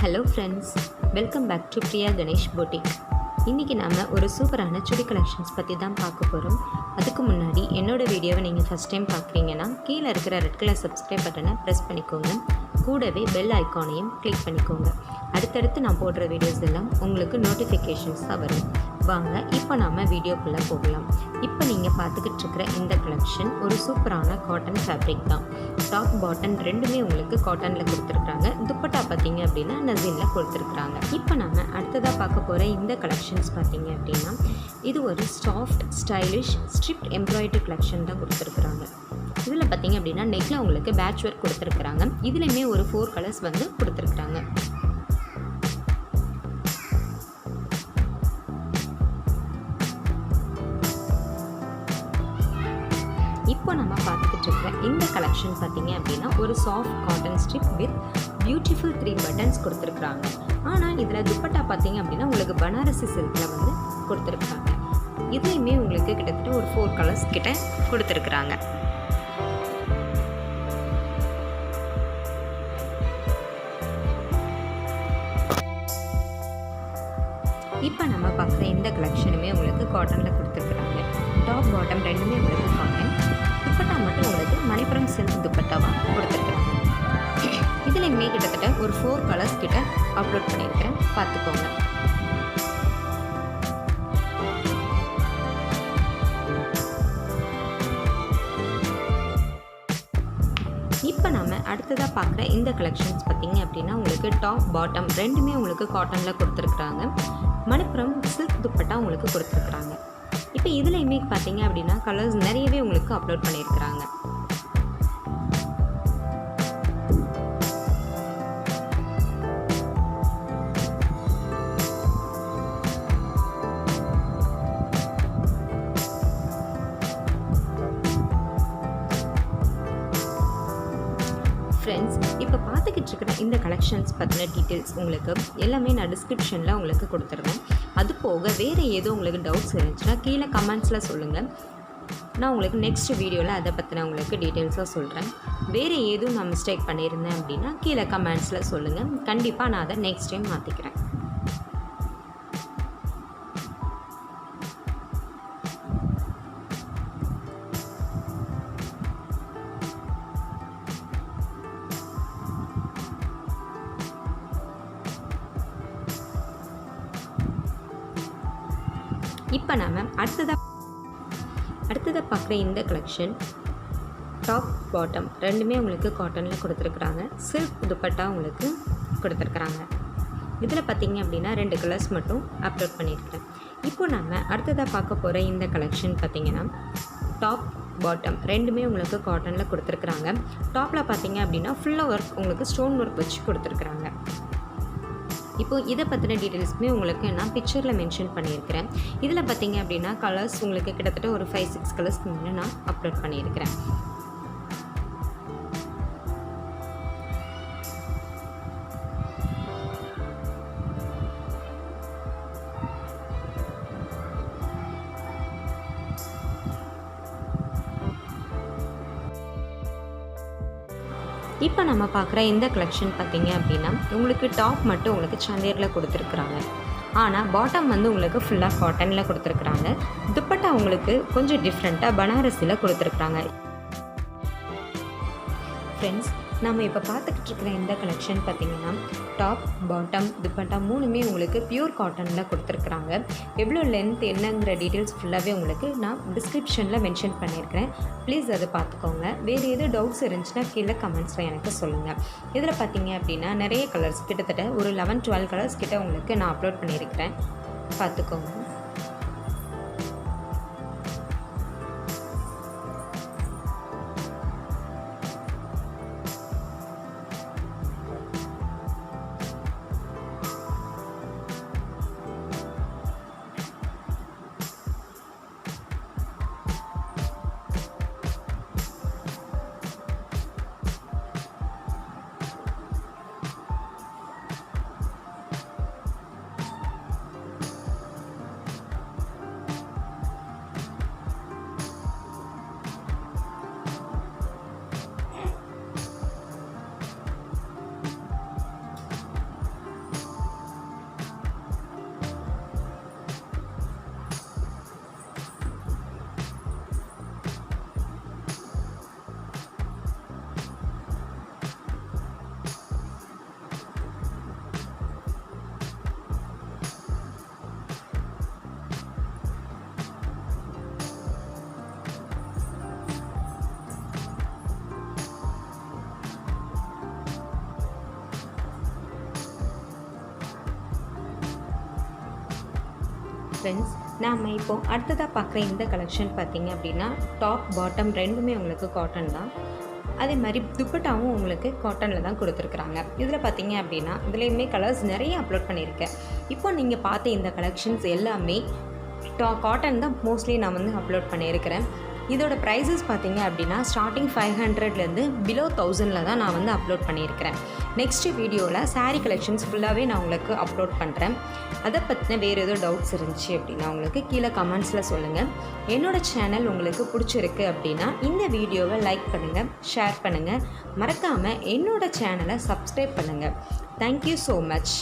Hello friends, welcome back to Priya Ganesh boutique. இன்றைக்கி நாம் ஒரு சூப்பரான சுடி கலெக்ஷன்ஸ் பற்றி தான் பார்க்க போகிறோம். அதுக்கு முன்னாடி என்னோடய வீடியோவை நீங்கள் ஃபஸ்ட் டைம் பார்க்குறீங்கன்னா கீழே இருக்கிற ரெட் கலர் சப்ஸ்கிரைப் பட்டனை ப்ரெஸ் பண்ணிக்கோங்க. கூடவே பெல் ஐக்கானையும் கிளிக் பண்ணிக்கோங்க. அடுத்தடுத்து நான் போடுற வீடியோஸ் எல்லாம் உங்களுக்கு நோட்டிஃபிகேஷன்ஸ் தான் வரும். வாங்க இப்போ நாம் வீடியோக்குள்ளே போகலாம். இப்போ நீங்கள் பார்த்துக்கிட்டு இருக்கிற இந்த கலெக்ஷன் ஒரு சூப்பரான காட்டன் ஃபேப்ரிக் தான். டாப் பாட்டம் ரெண்டுமே உங்களுக்கு காட்டனில் கொடுத்துருக்குறாங்க. துப்பட்டா பார்த்தீங்க அப்படின்னா நசினில் கொடுத்துருக்குறாங்க. இப்போ நம்ம அடுத்ததாக பார்க்க போகிற இந்த கலெக்ஷன்ஸ் பார்த்தீங்க அப்படின்னா இது ஒரு soft stylish stripped embroidery collection தான் கொடுத்துருக்குறாங்க. இதில் பார்த்தீங்க அப்படின்னா நெக்கில் உங்களுக்கு பேட்ச் ஒர்க் கொடுத்துருக்குறாங்க. இதுலேயுமே ஒரு 4 கலர்ஸ் வந்து கொடுத்துருக்குறாங்க. இப்போ நம்ம பார்த்துக்கிட்டு இருக்கிற இந்த கலெக்ஷன் பார்த்தீங்க அப்படின்னா ஒரு soft cotton strip with beautiful 3 buttons கொடுத்துருக்குறாங்க. ஆனால் இதில் துப்பட்டா பார்த்தீங்க அப்படின்னா உங்களுக்கு பனாரசி சில்கில் வந்து கொடுத்துருக்குறாங்க. இதுலேயுமே உங்களுக்கு கிட்டத்தட்ட ஒரு 4 கலர்ஸ் கிட்ட கொடுத்துருக்குறாங்க. இப்போ நம்ம பார்க்குற இந்த கலெக்ஷனுமே உங்களுக்கு காட்டனில் கொடுத்துருக்குறாங்க. டாப் பாட்டம் ரெண்டுமே உங்களுக்கு காட்டன். துப்பட்டா மட்டும் உங்களுக்கு மணிப்புரம் சில்க் துப்பட்டாவாக கொடுத்துருக்குறாங்க. இதுலேயுமே கிட்டத்தட்ட ஒரு 4 கலர்ஸ் கிட்ட அப்லோட் பண்ணியிருக்கிறேன், பார்த்துக்கோங்க. இப்போ நம்ம அடுத்ததாக பார்க்குற இந்த கலெக்ஷன்ஸ் பார்த்தீங்க அப்படின்னா உங்களுக்கு டாப் பாட்டம் ரெண்டுமே உங்களுக்கு காட்டனில் கொடுத்துருக்குறாங்க. மணிப்புரம் சில்க் துப்பட்டா உங்களுக்கு கொடுத்துருக்குறாங்க. இப்போ இதுலேயுமே பார்த்தீங்க அப்படின்னா கலர்ஸ் நிறையவே உங்களுக்கு அப்லோட் பண்ணியிருக்கிறாங்க. ஃப்ரெண்ட்ஸ், இப்போ பார்த்துக்கிட்டு இருக்கிற இந்த கலெக்ஷன்ஸ் பற்றின டீட்டெயில்ஸ் உங்களுக்கு எல்லாமே நான் டிஸ்கிரிப்ஷனில் உங்களுக்கு கொடுத்துருவேன். அது போக வேறு ஏதோ உங்களுக்கு டவுட்ஸ் இருந்துச்சுன்னா கீழே கமெண்ட்ஸில் சொல்லுங்கள். நான் உங்களுக்கு நெக்ஸ்ட் வீடியோவில் அதை பற்றின உங்களுக்கு டீட்டெயில்ஸாக சொல்கிறேன். வேறு எதுவும் நான் மிஸ்டேக் பண்ணியிருந்தேன் அப்படின்னா கீழே கமெண்ட்ஸில் சொல்லுங்கள். கண்டிப்பாக நான் அதை நெக்ஸ்ட் டைம் மாற்றிக்கிறேன். இப்போ நம்ம அடுத்ததாக பார்க்குற இந்த கலெக்ஷன் டாப் பாட்டம் ரெண்டுமே உங்களுக்கு காட்டனில் கொடுத்துருக்குறாங்க. சில்க் துப்பட்டா உங்களுக்கு கொடுத்துருக்குறாங்க. இதில் பார்த்தீங்க அப்படின்னா 2 கலர்ஸ் மட்டும் அப்லோட் பண்ணியிருக்கிறேன். இப்போ நம்ம அடுத்ததாக பார்க்க போகிற இந்த கலெக்ஷன் பார்த்திங்கன்னா டாப் பாட்டம் ரெண்டுமே உங்களுக்கு காட்டனில் கொடுத்துருக்குறாங்க. டாப்பில் பார்த்தீங்க அப்படின்னா ஃபுல்லாக ஒர்க் உங்களுக்கு ஸ்டோன் ஒர்க் வச்சு கொடுத்துருக்குறாங்க. இப்போது இதை பற்றின டீட்டெயில்ஸுமே உங்களுக்கு நான் பிக்சரில் மென்ஷன் பண்ணியிருக்கிறேன். இதில் பார்த்தீங்க அப்படின்னா கலர்ஸ் உங்களுக்கு கிட்டத்தட்ட ஒரு 5-6 கலர்ஸ்க்கு முன்னே நான் அப்லோட் பண்ணியிருக்கிறேன். இப்போ நம்ம பார்க்குற இந்த கலெக்ஷன் பார்த்தீங்க அப்படின்னா உங்களுக்கு டாப் மட்டும் உங்களுக்கு சந்தேரில் கொடுத்துருக்குறாங்க. ஆனால் பாட்டம் வந்து உங்களுக்கு ஃபுல்லாக காட்டனில் கொடுத்துருக்குறாங்க. துப்பட்டா உங்களுக்கு கொஞ்சம் டிஃப்ரெண்ட்டாக பனாரசியில் கொடுத்துருக்குறாங்க. ஃப்ரெண்ட்ஸ், நம்ம இப்போ பார்த்துக்கிட்டு இருக்கிற இந்த கலெக்ஷன் பார்த்திங்கன்னா டாப் பாட்டம் துப்பட்டா 3மே உங்களுக்கு பியூர் காட்டனில் கொடுத்துருக்குறாங்க. எவ்வளோ லென்த் என்னங்கிற டீட்டெயில்ஸ் ஃபுல்லாகவே உங்களுக்கு நான் டிஸ்கிரிப்ஷனில் மென்ஷன் பண்ணியிருக்கிறேன். ப்ளீஸ் அதை பார்த்துக்கோங்க. வேறு எதுவும் டவுட்ஸ் இருந்துச்சுன்னா கீழே கமெண்ட்ஸில் எனக்கு சொல்லுங்கள். இதில் பார்த்தீங்க அப்படின்னா நிறைய கலர்ஸ் கிட்டத்தட்ட ஒரு 11-12 கலர்ஸ் கிட்ட உங்களுக்கு நான் அப்லோட் பண்ணியிருக்கிறேன், பார்த்துக்கோங்க. ஃப்ரெண்ட்ஸ், நாம் இப்போ அடுத்ததாக பார்க்குற இந்த கலெக்ஷன் பார்த்திங்க அப்படின்னா டாப் பாட்டம் ரெண்டுமே உங்களுக்கு காட்டன் தான். அதே மாதிரி துப்பட்டாவும் உங்களுக்கு காட்டனில் தான் கொடுத்துருக்குறாங்க. இதில் பார்த்திங்க அப்படின்னா இதுலேயுமே கலர்ஸ் நிறைய அப்லோட் பண்ணியிருக்கேன். இப்போ நீங்கள் பார்த்த இந்த கலெக்ஷன்ஸ் எல்லாமே காட்டன் தான் மோஸ்ட்லி நான் வந்து அப்லோட் பண்ணியிருக்கிறேன். இதோட ப்ரைஸஸ் பார்த்திங்க அப்படின்னா ஸ்டார்டிங் 500லேருந்து பிலோ 1000 தான் நான் வந்து அப்லோட் பண்ணியிருக்கிறேன். நெக்ஸ்ட் வீடியோவில் சாரீ கலெக்ஷன்ஸ் ஃபுல்லாகவே நான் உங்களுக்கு அப்லோட் பண்ணுறேன். அதை பற்றின வேறு ஏதோ டவுட்ஸ் இருந்துச்சு அப்படின்னா உங்களுக்கு கீழே கமெண்ட்ஸில் சொல்லுங்கள். என்னோடய சேனல் உங்களுக்கு பிடிச்சிருக்கு அப்படின்னா இந்த வீடியோவை லைக் பண்ணுங்கள், ஷேர் பண்ணுங்கள், மறக்காமல் என்னோடய சேனலை சப்ஸ்கிரைப் பண்ணுங்கள். Thank you so much.